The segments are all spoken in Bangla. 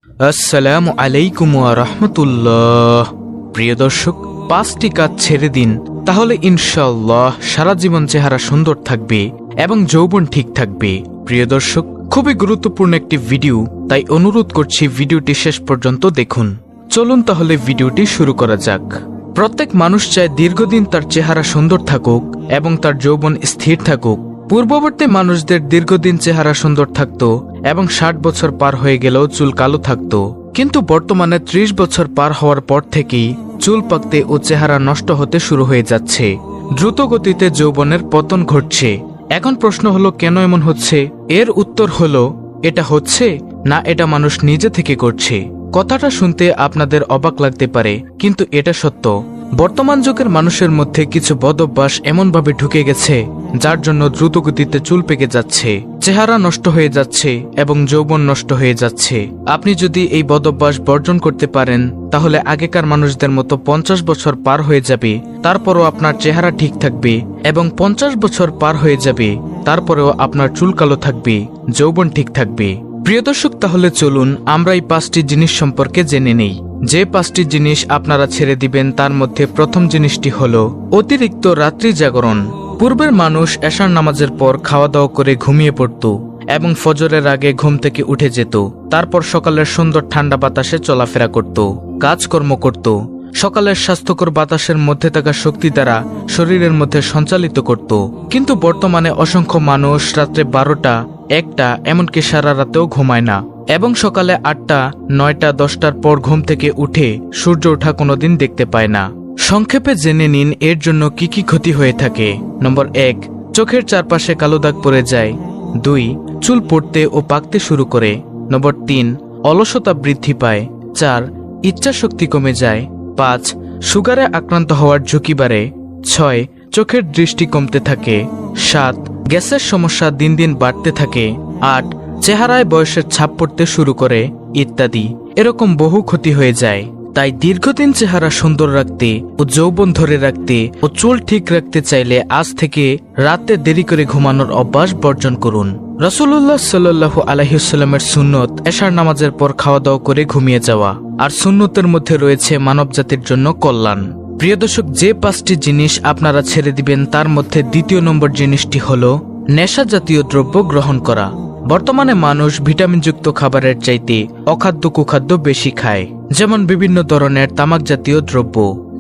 আসসালামু আলাইকুম ওয়া রাহমাতুল্লাহ। প্রিয় দর্শক, 5টি কাজ ছেড়ে দিন, তাহলে ইনশাআল্লাহ সারা জীবন চেহারা সুন্দর থাকবে এবং যৌবন ঠিক থাকবে। প্রিয় দর্শক, খুবই গুরুত্বপূর্ণ একটি ভিডিও, তাই অনুরোধ করছি ভিডিওটি শেষ পর্যন্ত দেখুন। চলুন তাহলে ভিডিওটি শুরু করা যাক। প্রত্যেক মানুষ চায় দীর্ঘদিন তার চেহারা সুন্দর থাকুক এবং তার যৌবন স্থির থাকুক। পূর্ববর্তী মানুষদের দীর্ঘদিন চেহারা সুন্দর থাকতো এবং 60 বছর পার হয়ে গেলেও চুল কালো থাকতো, কিন্তু বর্তমানে 30 বছর পার হওয়ার পর থেকেই চুল পাকতে ও চেহারা নষ্ট হতে শুরু হয়ে যাচ্ছে। দ্রুত গতিতে যৌবনের পতন ঘটছে। এখন প্রশ্ন হলো, কেন এমন হচ্ছে? এর উত্তর হলো, এটা হচ্ছে না এটা মানুষ নিজে থেকে করছে। কথাটা শুনতে আপনাদের অবাক লাগতে পারে, কিন্তু এটা সত্য। বর্তমান যুগের মানুষের মধ্যে কিছু বদঅভ্যাস এমনভাবে ঢুকে গেছে যার জন্য দ্রুতগতিতে চুল পেকে যাচ্ছে, চেহারা নষ্ট হয়ে যাচ্ছে এবং যৌবন নষ্ট হয়ে যাচ্ছে। আপনি যদি এই বদঅভ্যাস বর্জন করতে পারেন, তাহলে আগেকার মানুষদের মতো 50 বছর পার হয়ে যাবে, তারপরও আপনার চেহারা ঠিক থাকবে, এবং 50 বছর পার হয়ে যাবে, তারপরেও আপনার চুল কালো থাকবে, যৌবন ঠিক থাকবে। প্রিয় দর্শক, তাহলে চলুন আমরা এই 5টি জিনিস সম্পর্কে জেনে নেই। যে 5টি জিনিস আপনারা ছেড়ে দিবেন, তার মধ্যে প্রথম জিনিসটি হলো অতিরিক্ত রাত্রি জাগরণ। পূর্বের মানুষ এশার নামাজের পর খাওয়া দাওয়া করে ঘুমিয়ে পড়ত এবং ফজরের আগে ঘুম থেকে উঠে যেত। তারপর সকালের সুন্দর ঠান্ডা বাতাসে চলাফেরা করত, কাজকর্ম করত। সকালের স্বাস্থ্যকর বাতাসের মধ্যে থাকা শক্তি দ্বারা শরীরের মধ্যে সঞ্চালিত করত। কিন্তু বর্তমানে অসংখ্য মানুষ রাত্রে 12টা, 1টা, এমনকি সারা রাতেও ঘুমায় না এবং সকালে 8টা, 9টা, 10টার পর ঘুম থেকে উঠে সূর্য ওঠা কোনোদিন দেখতে পায় না। সংক্ষেপে জেনে নিন এর জন্য কি কি ক্ষতি হয়ে থাকে। নম্বর 1, চোখের চারপাশে কালো দাগ পড়ে যায়। 2, চুল পড়তে ও পাকতে শুরু করে। নম্বর 3, অলসতা বৃদ্ধি পায়। 4, ইচ্ছা শক্তি কমে যায়। 5, সুগারে আক্রান্ত হওয়ার ঝুঁকি বাড়ে। 6, চোখের দৃষ্টি কমতে থাকে। 7, গ্যাসের সমস্যা দিন দিন বাড়তে থাকে। 8, চেহারায় বয়সের ছাপ পড়তে শুরু করে, ইত্যাদি। এরকম বহু ক্ষতি হয়ে যায়। তাই দীর্ঘদিন চেহারা সুন্দর রাখতে ও যৌবন ধরে রাখতে ও চুল ঠিক রাখতে চাইলে আজ থেকে রাতে দেরি করে ঘুমানোর অভ্যাস বর্জন করুন। রাসূলুল্লাহ সাল্লাল্লাহু আলাইহি ওয়াসাল্লামের সুন্নত এশার নামাজের পর খাওয়া দাওয়া করে ঘুমিয়ে যাওয়া, আর সুন্নতের মধ্যে রয়েছে মানবজাতির জন্য কল্যাণ। প্রিয় দর্শক, যে 5টি জিনিস আপনারা ছেড়ে দিবেন, তার মধ্যে দ্বিতীয় নম্বর জিনিসটি হলো নেশা জাতীয় দ্রব্য গ্রহণ করা। বর্তমানে মানুষ ভিটামিনযুক্ত খাবারের চাইতে অখাদ্য কুখাদ্য বেশি খায়, যেমন বিভিন্ন ধরনের তামাক জাতীয় দ্রব্য।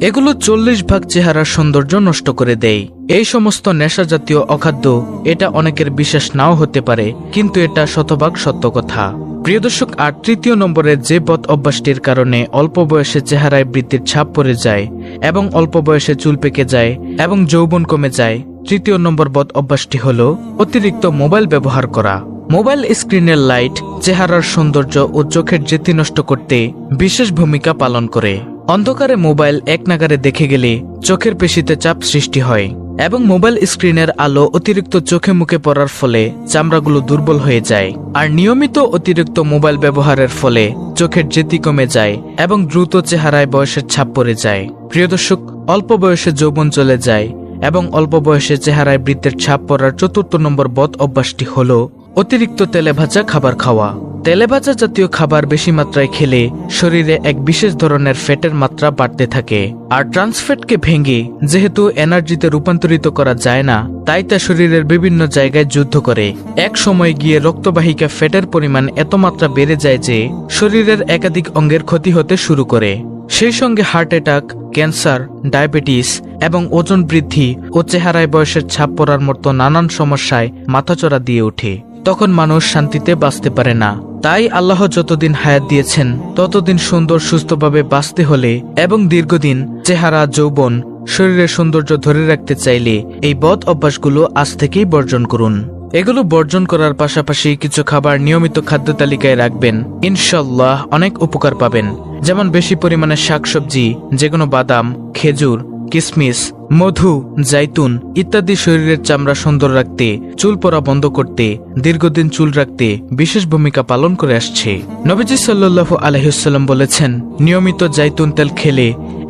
এগুলো 40 ভাগ চেহারার সৌন্দর্য নষ্ট করে দেয়। এই সমস্ত নেশা জাতীয় অখাদ্য, এটা অনেকের বিশ্বাস নাও হতে পারে, কিন্তু এটা শতভাগ সত্য কথা। প্রিয় দর্শক, আর তৃতীয় নম্বরে যে বদ অভ্যাসটির কারণে অল্প বয়সে চেহারায় বৃদ্ধির ছাপ পড়ে যায় এবং অল্প বয়সে চুল পেকে যায় এবং যৌবন কমে যায়, তৃতীয় নম্বর বদ অভ্যাসটি হলো অতিরিক্ত মোবাইল ব্যবহার করা। মোবাইল স্ক্রিনের লাইট চেহারার সৌন্দর্য ও চোখের জ্যোতি নষ্ট করতে বিশেষ ভূমিকা পালন করে। অন্ধকারে মোবাইল এক নাগারে দেখে গেলে চোখের পেশিতে চাপ সৃষ্টি হয় এবং মোবাইল স্ক্রিনের আলো অতিরিক্ত চোখে মুখে পড়ার ফলে চামড়াগুলো দুর্বল হয়ে যায়। আর নিয়মিত অতিরিক্ত মোবাইল ব্যবহারের ফলে চোখের জ্যোতি কমে যায় এবং দ্রুত চেহারায় বয়সের ছাপ পড়ে যায়। প্রিয় দর্শক, অল্প বয়সে যৌবন চলে যায় এবং অল্প বয়সে চেহারায় বৃদ্ধির ছাপ পড়ার চতুর্থ নম্বর বদ অভ্যাসটি হলো অতিরিক্ত তেলে ভাজা খাবার খাওয়া। তেলে ভাজা জাতীয় খাবার বেশি মাত্রায় খেলে শরীরে এক বিশেষ ধরনের ফ্যাটের মাত্রা বাড়তে থাকে, আর ট্রান্সফ্যাটকে ভেঙে যেহেতু এনার্জিতে রূপান্তরিত করা যায় না, তাই তা শরীরের বিভিন্ন জায়গায় যুদ্ধ করে। এক সময় গিয়ে রক্তবাহিকা ফ্যাটের পরিমাণ এত মাত্রা বেড়ে যায় যে শরীরের একাধিক অঙ্গের ক্ষতি হতে শুরু করে। সেই সঙ্গে হার্ট অ্যাটাক, ক্যান্সার, ডায়াবেটিস এবং ওজন বৃদ্ধি ও চেহারায় বয়সের ছাপ পড়ার মতো নানান সমস্যায় মাথাচড়া দিয়ে ওঠে। তখন মানুষ শান্তিতে বাঁচতে পারে না। তাই আল্লাহ যতদিন হায়াত দিয়েছেন, ততদিন সুন্দর সুস্থভাবে বাঁচতে হলে এবং দীর্ঘদিন চেহারা, যৌবন, শরীরের সৌন্দর্য ধরে রাখতে চাইলে এই বদ অভ্যাসগুলো আজ থেকেই বর্জন করুন। এগুলো বর্জন করার পাশাপাশি কিছু খাবার নিয়মিত খাদ্য তালিকায় রাখবেন, ইনশাল্লাহ অনেক উপকার পাবেন। যেমন বেশি পরিমাণে শাকসবজি, যেগুলো বাদাম, খেজুর, কিশমিশ, মধু, জাইতুন ইত্যাদি শরীরের চামড়া সুন্দর রাখতে, চুল পড়া বন্ধ করতে, দীর্ঘদিন চুল রাখতে বিশেষ ভূমিকা পালন করে আসছে। নবীজি সাল্লাল্লাহু আলাইহি ওয়াসাল্লাম বলেছেন, নিয়মিত জাইতুন তেল খেলে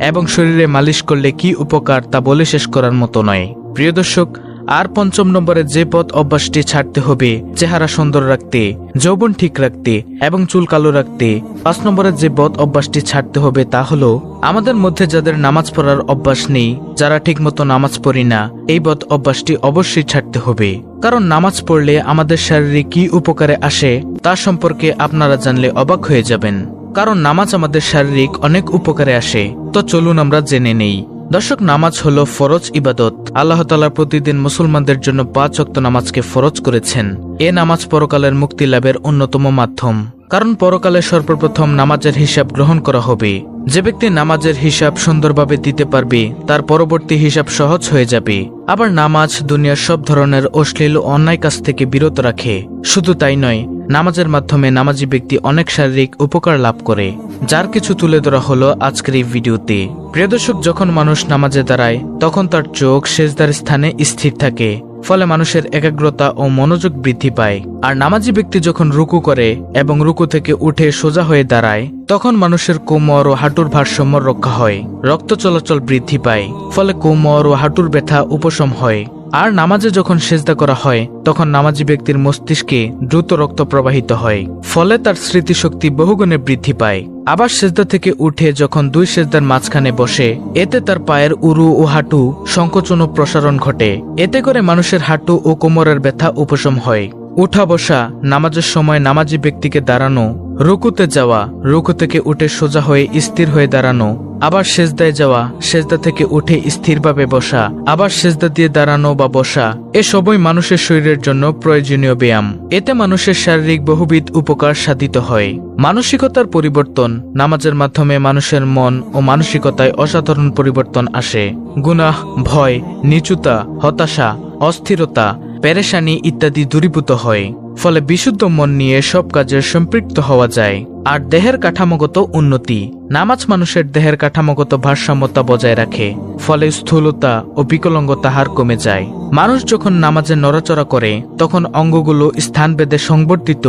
এবং শরীরে মালিশ করলে কি উপকার তা বলে শেষ করার মতো নয়। প্রিয় দর্শক, আর ৫ম নম্বরে যে পথ অভ্যাসটি ছাড়তে হবে চেহারা সুন্দর রাখতে, যৌবন ঠিক রাখতে এবং চুল কালো রাখতে। ৫ নম্বরে যে বদ অভ্যাসটি ছাড়তে হবে তা হলো আমাদের মধ্যে যাদের নামাজ পড়ার অভ্যাস নেই, যারা ঠিকমতো নামাজ পড়ি না, এই বদ অভ্যাসটি অবশ্যই ছাড়তে হবে। কারণ নামাজ পড়লে আমাদের শারীরিক কি উপকারে আসে তা সম্পর্কে আপনারা জানলে অবাক হয়ে যাবেন। কারণ নামাজ আমাদের শারীরিক অনেক উপকারে আসে। তো চলুন আমরা জেনে নেই। দর্শক, নামাজ হলো ফরজ ইবাদত। আল্লাহ তাআলা প্রতিদিন মুসলমানদের জন্য ৫ ওয়াক্ত নামাজকে ফরজ করেছেন। এ নামাজ পরকালের মুক্তি লাভের অন্যতম মাধ্যম। কারণ পরকালে সর্বপ্রথম নামাজের হিসাব গ্রহণ করা হবে। যে ব্যক্তি নামাজের হিসাব সুন্দরভাবে দিতে পারবে তার পরবর্তী হিসাব সহজ হয়ে যাবে। আবার নামাজ দুনিয়ার সব ধরনের অশ্লীল ও অন্যায় কাজ থেকে বিরত রাখে। শুধু তাই নয়, নামাজের মাধ্যমে নামাজি ব্যক্তি অনেক শারীরিক উপকার লাভ করে, যার কিছু তুলে ধরা হলো আজকের এই ভিডিওতে। প্রিয় দর্শক, যখন মানুষ নামাজে দাঁড়ায় তখন তার চোখ সেজদার স্থানে স্থির থাকে, ফলে মানুষের একাগ্রতা ও মনোযোগ বৃদ্ধি পায়। আর নামাজি ব্যক্তি যখন রুকু করে এবং রুকু থেকে উঠে সোজা হয়ে দাঁড়ায় তখন মানুষের কোমর ও হাঁটুর ভারসাম্য রক্ষা হয়, রক্ত চলাচল বৃদ্ধি পায়, ফলে কোমর ও হাঁটুর ব্যথা উপশম হয়। আর নামাজে যখন সেজদা করা হয় তখন নামাজি ব্যক্তির মস্তিষ্কে দ্রুত রক্ত প্রবাহিত হয়, ফলে তার স্মৃতিশক্তি বহুগুণে বৃদ্ধি পায়। আবার সেজদা থেকে উঠে যখন দুই সেজদার মাঝখানে বসে, এতে তার পায়ের উরু ও হাঁটু সংকোচন ও প্রসারণ ঘটে। এতে করে মানুষের হাঁটু ও কোমরের ব্যথা উপশম হয়। উঠা বসা নামাজের সময় নামাজি ব্যক্তিকে দাঁড়ানো, রুকুতে যাওয়া, রুকু থেকে উঠে সোজা হয়ে স্থির হয়ে দাঁড়ানো, আবার সেজদায় যাওয়া, সেজদা থেকে উঠে স্থিরভাবে বসা, আবার সেজদা দিয়ে দাঁড়ানো বা বসা, এসবই মানুষের শরীরের জন্য প্রয়োজনীয় ব্যায়াম। এতে মানুষের শারীরিক বহুবিধ উপকার সাধিত হয়। মানসিকতার পরিবর্তন, নামাজের মাধ্যমে মানুষের মন ও মানসিকতায় অসাধারণ পরিবর্তন আসে। গুনাহ, ভয়, নিচুতা, হতাশা, অস্থিরতা, পেরেশানি ইত্যাদি দূরীভূত হয়। ফলে বিশুদ্ধ মন নিয়ে সব কাজে সম্পৃক্ত হওয়া যায়। আর দেহের কাঠামোগত উন্নতি, নামাজ মানুষের দেহের কাঠামোগত ভারসাম্যতা বজায় রাখে, ফলে স্থূলতা ও বিকলাঙ্গতা হার কমে যায়। মানুষ যখন নামাজে নড়াচড়া করে তখন অঙ্গগুলো স্থানভেদে সংবর্ধিত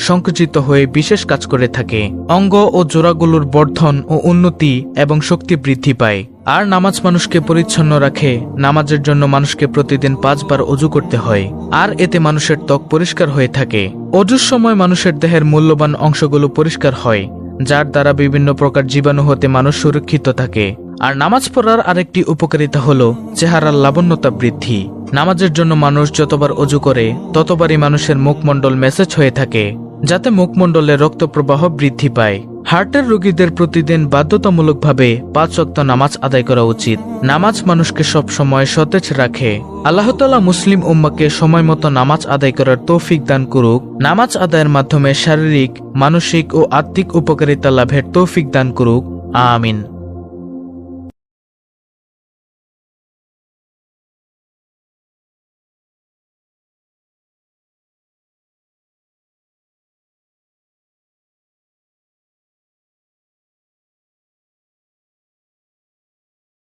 সংকুচিত হয়ে বিশেষ কাজ করে থাকে। অঙ্গ ও জোড়াগুলোর বর্ধন ও উন্নতি এবং শক্তি বৃদ্ধি পায়। আর নামাজ মানুষকে পরিচ্ছন্ন রাখে। নামাজের জন্য মানুষকে প্রতিদিন 5 বার অজু করতে হয়, আর এতে মানুষের ত্বক পরিষ্কার হয়ে থাকে। অজুর সময় মানুষের দেহের মূল্যবান অংশগুলো পরিষ্কার হয়, যার দ্বারা বিভিন্ন প্রকার জীবাণু হতে মানুষ সুরক্ষিত থাকে। আর নামাজ পড়ার আরেকটি উপকারিতা হলো চেহারার লাবণ্যতা বৃদ্ধি। নামাজের জন্য মানুষ যতবার অজু করে ততবারই মানুষের মুখমণ্ডল মেসেজ হয়ে থাকে, যাতে মুখমণ্ডলে রক্ত প্রবাহ বৃদ্ধি পায়। হার্টের রোগীদের প্রতিদিন বাধ্যতামূলকভাবে 5 ওয়াক্ত নামাজ আদায় করা উচিত। নামাজ মানুষকে সব সময় সতেজ রাখে। আল্লাহ তাআলা মুসলিম উম্মাহকে সময় মতো নামাজ আদায় করার তৌফিক দান করুক। নামাজ আদায়ের মাধ্যমে শারীরিক, মানসিক ও আত্মিক উপকারিতা লাভের তৌফিক দান করুক। আমিন।